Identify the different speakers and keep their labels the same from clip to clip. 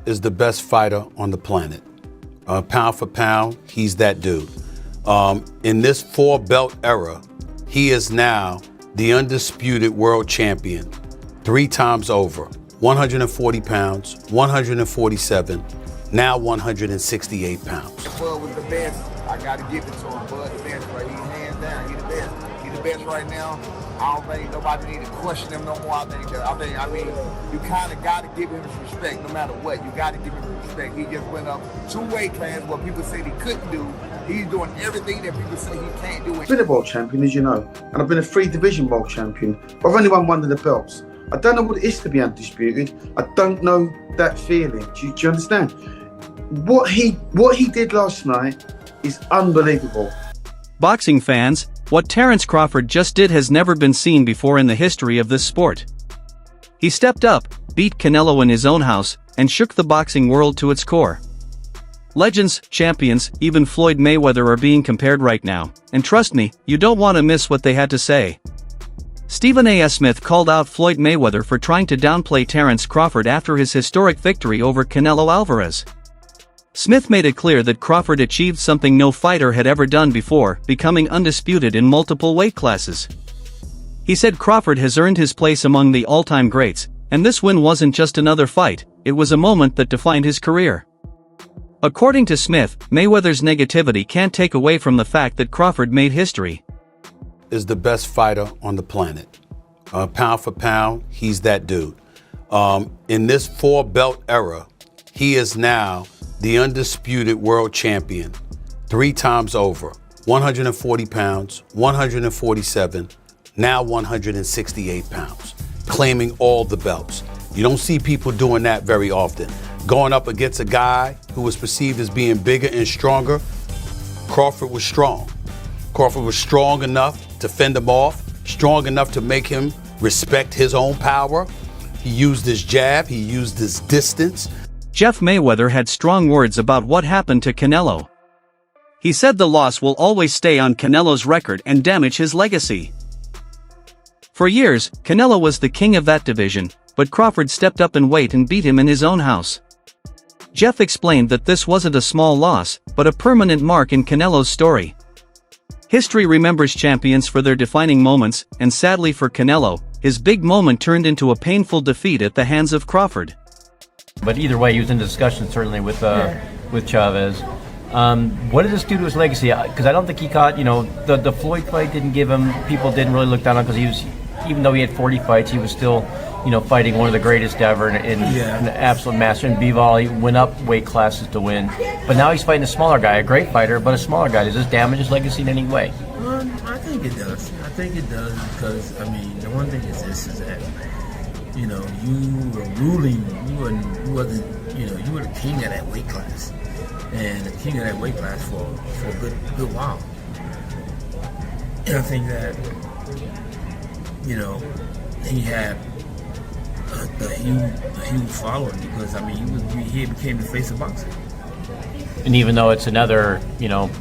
Speaker 1: is the best fighter on the planet. Pound for pound, he's that dude. In this four-belt era, he is now the undisputed world champion 3 times over. 140 pounds, 147, now 168 pounds.
Speaker 2: Bud was the best. I got to give it to him. Bud the best, right? He's hands down. He's the best. He's the best right now. I don't think nobody need to question him no more. I mean, you kind of got to give him his respect no matter what. You got to give him his respect. He just went up 2 weight classes, what people said he couldn't do. He's doing everything that people say he can't do.
Speaker 3: I've been a world champion, as you know, and I've been a 3-division world champion. But I've only won 1 of the belts. I don't know what it is to be undisputed. I don't know that feeling. Do you understand? What he did last night is unbelievable.
Speaker 4: Boxing fans, what Terence Crawford just did has never been seen before in the history of this sport. He stepped up, beat Canelo in his own house, and shook the boxing world to its core. Legends, champions, even Floyd Mayweather are being compared right now, and trust me, you don't want to miss what they had to say. Stephen A. Smith called out Floyd Mayweather for trying to downplay Terence Crawford after his historic victory over Canelo Alvarez. Smith made it clear that Crawford achieved something no fighter had ever done before, becoming undisputed in multiple weight classes. He said Crawford has earned his place among the all-time greats, and this win wasn't just another fight, it was a moment that defined his career. According to Smith, Mayweather's negativity can't take away from the fact that Crawford made history.
Speaker 1: Is the best fighter on the planet. Pound for pound, he's that dude. In this four-belt era, he is now the undisputed world champion 3 times over. 140 pounds, 147, now 168 pounds, claiming all the belts. You don't see people doing that very often. Going up against a guy who was perceived as being bigger and stronger, Crawford was strong. Crawford was strong enough to fend him off, strong enough to make him respect his own power. He used his jab, he used his distance.
Speaker 4: Jeff Mayweather had strong words about what happened to Canelo. He said the loss will always stay on Canelo's record and damage his legacy. For years, Canelo was the king of that division, but Crawford stepped up in weight and beat him in his own house. Jeff explained that this wasn't a small loss, but a permanent mark in Canelo's story. History remembers champions for their defining moments, and sadly for Canelo, his big moment turned into a painful defeat at the hands of Crawford.
Speaker 5: But either way, he was in discussion certainly with Chavez. What did this do to his legacy? Because I don't think he caught, the Floyd fight didn't give him, people didn't really look down on, because he was, even though he had 40 fights, he was still, fighting one of the greatest ever in an absolute master. In Bivol, he went up weight classes to win. But now he's fighting a smaller guy, a great fighter, but a smaller guy. Does this damage his legacy in any way?
Speaker 6: I think it does. Because, the one thing is this, is that, you were ruling, you were the king of that weight class. And the king of that weight class for a good while. And I think that, he had a huge following, because he became the face of boxing.
Speaker 5: And even though it's another,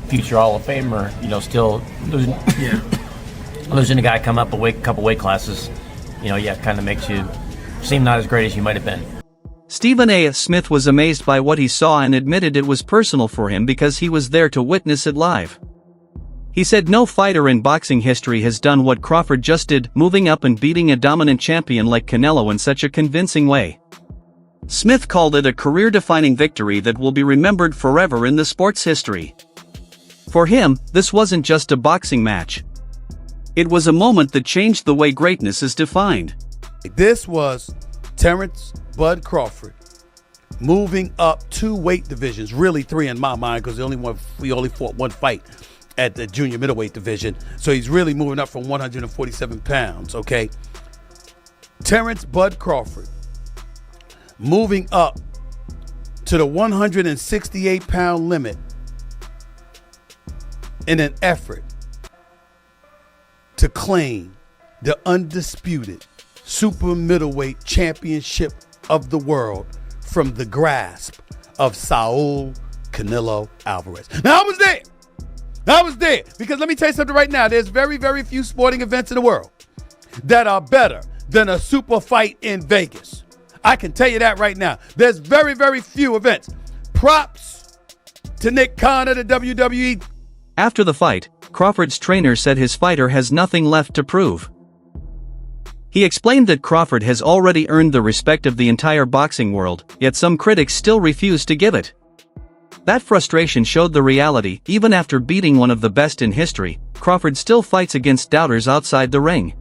Speaker 5: future Hall of Famer, still losing a guy come up a couple weight classes, kind of makes you seem not as great as you might have been.
Speaker 4: Stephen A. Smith was amazed by what he saw and admitted it was personal for him because he was there to witness it live. He said no fighter in boxing history has done what Crawford just did, moving up and beating a dominant champion like Canelo in such a convincing way. Smith called it a career-defining victory that will be remembered forever in the sport's history. For him, this wasn't just a boxing match. It was a moment that changed the way greatness is defined.
Speaker 1: This was Terence Bud Crawford moving up 2 weight divisions, really 3 in my mind, because he only fought 1 fight at the junior middleweight division. So he's really moving up from 147 pounds, okay? Terence Bud Crawford moving up to the 168-pound limit in an effort to claim the undisputed super middleweight championship of the world from the grasp of Saul Canelo Alvarez. Now, I was there because let me tell you something right now. There's very, very few sporting events in the world that are better than a super fight in Vegas. I can tell you that right now. There's very, very few events. Props to Nick Khan of the WWE.
Speaker 4: After the fight, Crawford's trainer said his fighter has nothing left to prove. He explained that Crawford has already earned the respect of the entire boxing world, yet some critics still refuse to give it. That frustration showed the reality. Even after beating one of the best in history, Crawford still fights against doubters outside the ring.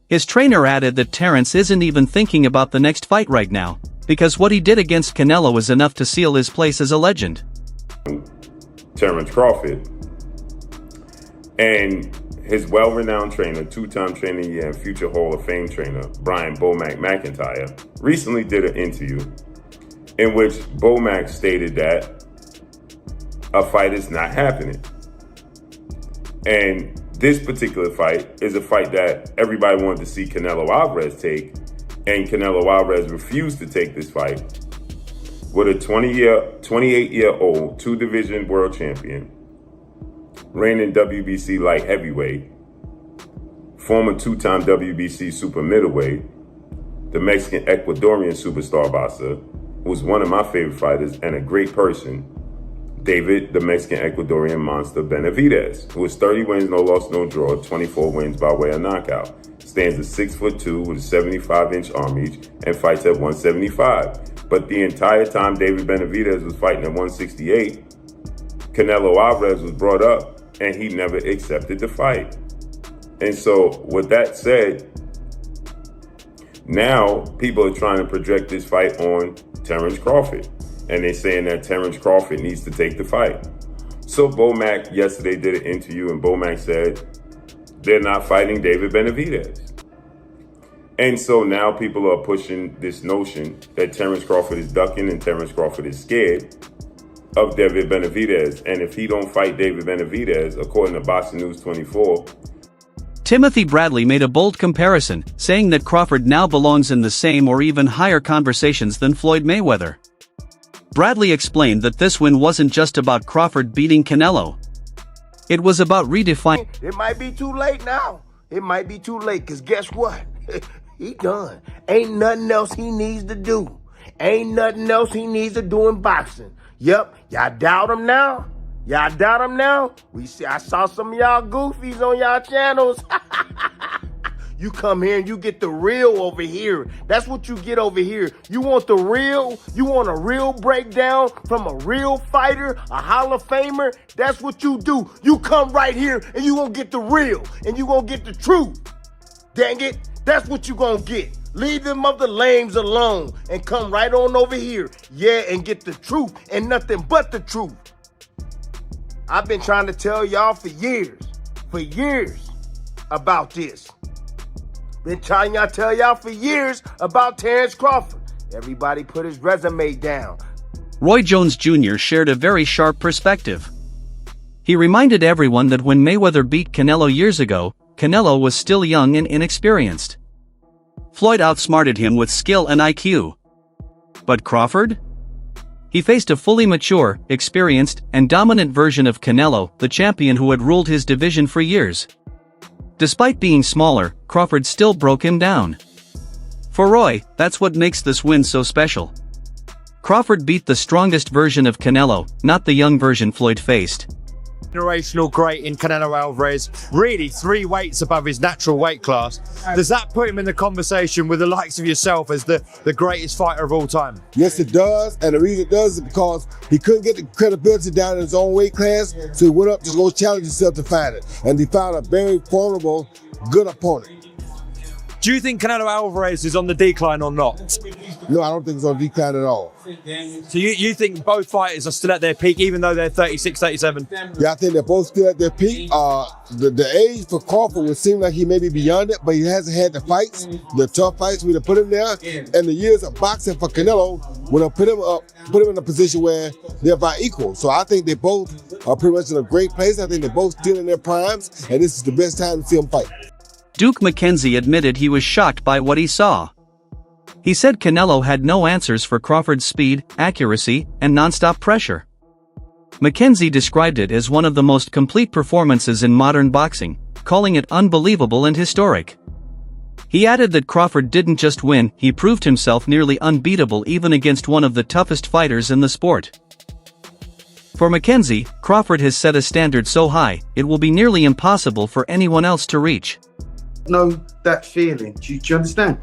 Speaker 4: His trainer added that Terence isn't even thinking about the next fight right now, because what he did against Canelo was enough to seal his place as a legend.
Speaker 7: Terence Crawford and his well-renowned trainer, two-time trainer of the year and future Hall of Fame trainer, Brian Bomac McIntyre, recently did an interview in which Bomac stated that a fight is not happening. And this particular fight is a fight that everybody wanted to see Canelo Alvarez take, and Canelo Alvarez refused to take this fight with a 28-year-old two-division world champion, reigning WBC light heavyweight, former two-time WBC super middleweight, the Mexican Ecuadorian superstar boxer, who was one of my favorite fighters and a great person, David, the Mexican Ecuadorian monster Benavidez, who has 30 wins, no loss, no draw, 24 wins by way of knockout. Stands at 6'2" with a 75-inch arm reach and fights at 175. But the entire time David Benavidez was fighting at 168, Canelo Alvarez was brought up and he never accepted the fight. And so with that said, now people are trying to project this fight on Terence Crawford. And they're saying that Terence Crawford needs to take the fight. So Bomac yesterday did an interview and Bomac said they're not fighting David Benavidez. And so now people are pushing this notion that Terence Crawford is ducking and Terence Crawford is scared of David Benavidez. And if he don't fight David Benavidez, according to Boxing News 24,
Speaker 4: Timothy Bradley made a bold comparison, saying that Crawford now belongs in the same or even higher conversations than Floyd Mayweather. Bradley explained that this win wasn't just about Crawford beating Canelo. It was about redefining.
Speaker 8: It might be too late now. It might be too late, because guess what? He done. Ain't nothing else he needs to do. Ain't nothing else he needs to do in boxing. Yep, y'all doubt him now? Y'all doubt him now? I saw some of y'all goofies on y'all channels. You come here and you get the real over here. That's what you get over here. You want the real? You want a real breakdown from a real fighter, a Hall of Famer? That's what you do. You come right here and you gonna get the real and you gonna get the truth. Dang it, that's what you gonna get. Leave them other lames alone and come right on over here. Yeah, and get the truth and nothing but the truth. I've been trying to tell y'all for years about this. Been trying to tell y'all for years about Terence Crawford. Everybody put his resume down.
Speaker 4: Roy Jones Jr. shared a very sharp perspective. He reminded everyone that when Mayweather beat Canelo years ago, Canelo was still young and inexperienced. Floyd outsmarted him with skill and IQ. But Crawford? He faced a fully mature, experienced, and dominant version of Canelo, the champion who had ruled his division for years. Despite being smaller, Crawford still broke him down. For Roy, that's what makes this win so special. Crawford beat the strongest version of Canelo, not the young version Floyd faced.
Speaker 9: Generational great in Canelo Alvarez, really 3 weights above his natural weight class. Does that put him in the conversation with the likes of yourself as the greatest fighter of all time?
Speaker 10: Yes, it does, and the reason it does is because he couldn't get the credibility down in his own weight class, so he went up to go challenge himself to fight it, and he found a very formidable, good opponent.
Speaker 9: Do you think Canelo Alvarez is on the decline or not?
Speaker 10: No, I don't think he's on decline at all.
Speaker 9: So you think both fighters are still at their peak, even though they're 36, 37?
Speaker 10: Yeah, I think they're both still at their peak. The age for Crawford would seem like he may be beyond it, but he hasn't had the fights, the tough fights we have put him there. And the years of boxing for Canelo would have put him in a position where they're about equal. So I think they both are pretty much in a great place. I think they're both still in their primes, and this is the best time to see them fight.
Speaker 4: Duke McKenzie admitted he was shocked by what he saw. He said Canelo had no answers for Crawford's speed, accuracy, and non-stop pressure. McKenzie described it as one of the most complete performances in modern boxing, calling it unbelievable and historic. He added that Crawford didn't just win, he proved himself nearly unbeatable even against one of the toughest fighters in the sport. For Mackenzie, Crawford has set a standard so high, it will be nearly impossible for anyone else to reach.
Speaker 3: Know that feeling. Do you understand?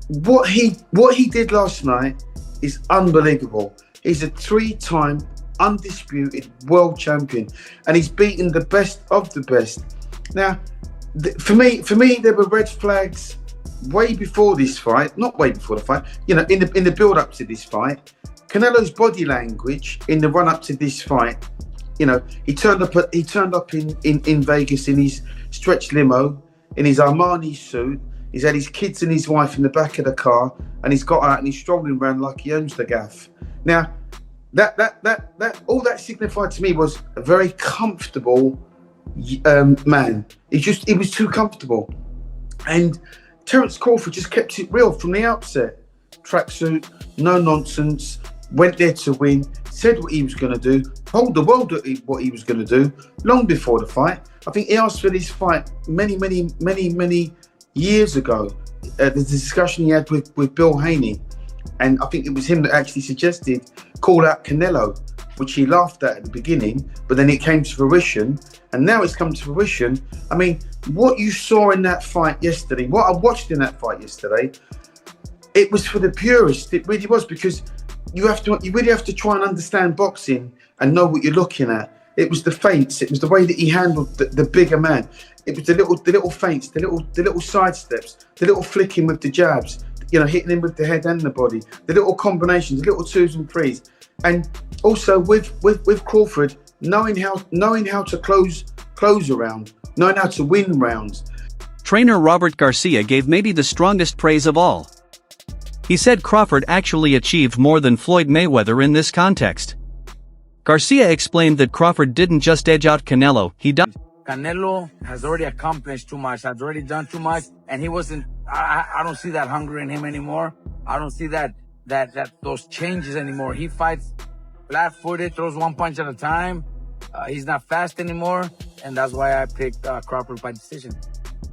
Speaker 3: What he did last night is unbelievable. He's a 3-time undisputed world champion, and he's beaten the best of the best. Now, for me, there were red flags way before this fight. Not way before the fight. You know, in the build-up to this fight, Canelo's body language in the run-up to this fight. You know, he turned up in Vegas in his stretch limo, in his Armani suit. He's had his kids and his wife in the back of the car, and he's got out and he's strolling around like he owns the gaff. Now, that all that signified to me was a very comfortable man. He was too comfortable. And Terence Crawford just kept it real from the outset. Tracksuit, no nonsense, went there to win, said what he was going to do, told the world what he was going to do long before the fight. I think he asked for this fight many years ago. The discussion he had with Bill Haney, and I think it was him that actually suggested call out Canelo, which he laughed at the beginning, but then it came to fruition, and now it's come to fruition. I mean, what you saw in that fight yesterday, what I watched in that fight yesterday, it was for the purists. It really was, because you really have to try and understand boxing and know what you're looking at. It was the feints. It was the way that he handled the bigger man. It was the little feints, the little side steps, the little flicking with the jabs, you know, hitting him with the head and the body, the little combinations, the little 2s and 3s, and also with Crawford knowing how to close a round, knowing how to win rounds.
Speaker 4: Trainer Robert Garcia gave maybe the strongest praise of all. He said Crawford actually achieved more than Floyd Mayweather in this context. Garcia explained that Crawford didn't just edge out Canelo,
Speaker 11: Canelo has already accomplished too much, has already done too much, and he wasn't, I don't see that hunger in him anymore. I don't see that those changes anymore. He fights flat-footed, throws one punch at a time. He's not fast anymore, and that's why I picked Crawford by decision.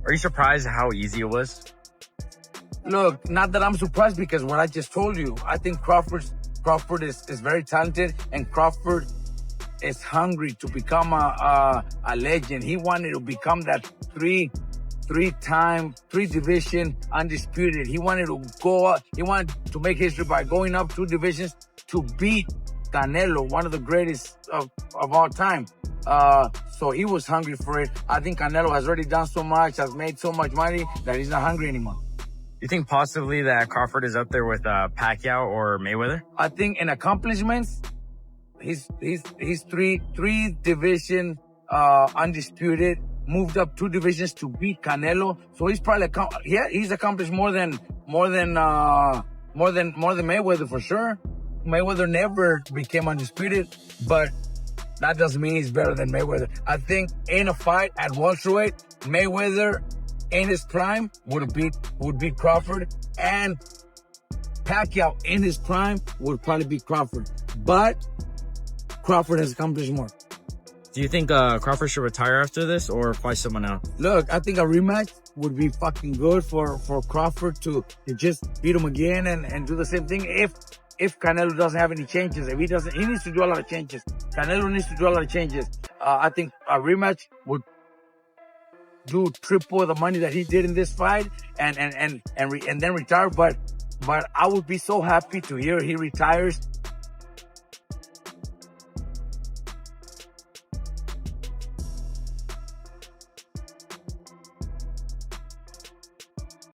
Speaker 12: Are you surprised how easy it was?
Speaker 11: Look, not that I'm surprised, because what I just told you, I think Crawford is very talented, and Crawford is hungry to become a legend. He wanted to become that three-time, 3-division undisputed. He wanted to make history by going up 2 divisions to beat Canelo, one of the greatest of all time. So he was hungry for it. I think Canelo has already done so much, has made so much money, that he's not hungry anymore.
Speaker 12: You think possibly that Crawford is up there with Pacquiao or Mayweather?
Speaker 11: I think in accomplishments, he's 3-division undisputed, moved up 2 divisions to beat Canelo. So he's probably he's accomplished more than Mayweather for sure. Mayweather never became undisputed, but that doesn't mean he's better than Mayweather. I think in a fight at welterweight, Mayweather in his prime would beat Crawford, and Pacquiao in his prime would probably beat Crawford. But Crawford has accomplished more.
Speaker 12: Do you think Crawford should retire after this or fight someone else?
Speaker 11: Look, I think a rematch would be fucking good for Crawford to just beat him again and do the same thing. If Canelo doesn't have any changes, he needs to do a lot of changes. Canelo needs to do a lot of changes. I think a rematch would do triple the money that he did in this fight and then retire. But I would be so happy to hear he retires